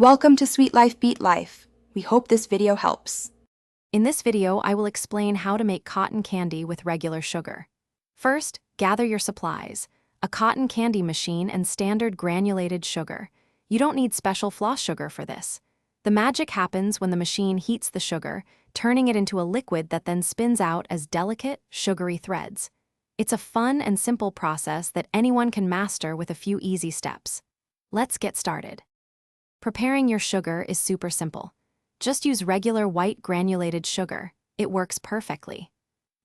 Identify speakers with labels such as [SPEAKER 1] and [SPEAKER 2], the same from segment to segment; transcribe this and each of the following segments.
[SPEAKER 1] Welcome to Sweet Life Beat Life. We hope this video helps.
[SPEAKER 2] In this video, I will explain how to make cotton candy with regular sugar. First, gather your supplies: a cotton candy machine and standard granulated sugar. You don't need special floss sugar for this. The magic happens when the machine heats the sugar, turning it into a liquid that then spins out as delicate, sugary threads. It's a fun and simple process that anyone can master with a few easy steps. Let's get started. Preparing your sugar is super simple. Just use regular white granulated sugar. It works perfectly.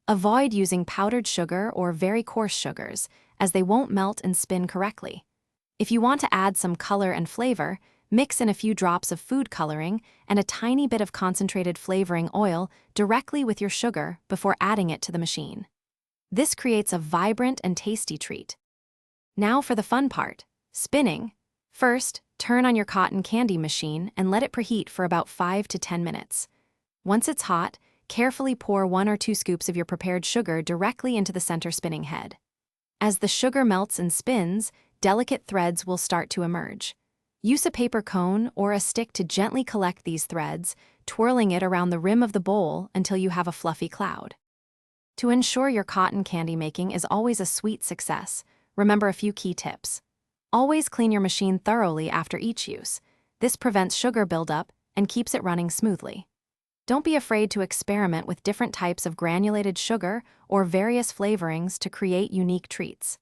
[SPEAKER 2] Avoid using powdered sugar or very coarse sugars, as they won't melt and spin correctly. If you want to add some color and flavor, mix in a few drops of food coloring and a tiny bit of concentrated flavoring oil directly with your sugar before adding it to the machine. This creates a vibrant and tasty treat. Now for the fun part: spinning. First, turn on your cotton candy machine and let it preheat for about 5 to 10 minutes. Once it's hot, carefully pour 1 or 2 scoops of your prepared sugar directly into the center spinning head. As the sugar melts and spins, delicate threads will start to emerge. Use a paper cone or a stick to gently collect these threads, twirling it around the rim of the bowl until you have a fluffy cloud. To ensure your cotton candy making is always a sweet success, remember a few key tips. Always clean your machine thoroughly after each use. This prevents sugar buildup and keeps it running smoothly. Don't be afraid to experiment with different types of granulated sugar or various flavorings to create unique treats.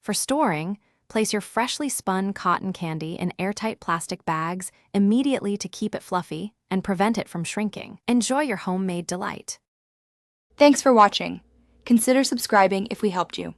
[SPEAKER 2] For storing, place your freshly spun cotton candy in airtight plastic bags immediately to keep it fluffy and prevent it from shrinking. Enjoy your homemade delight.
[SPEAKER 1] Thanks for watching. Consider subscribing if we helped you.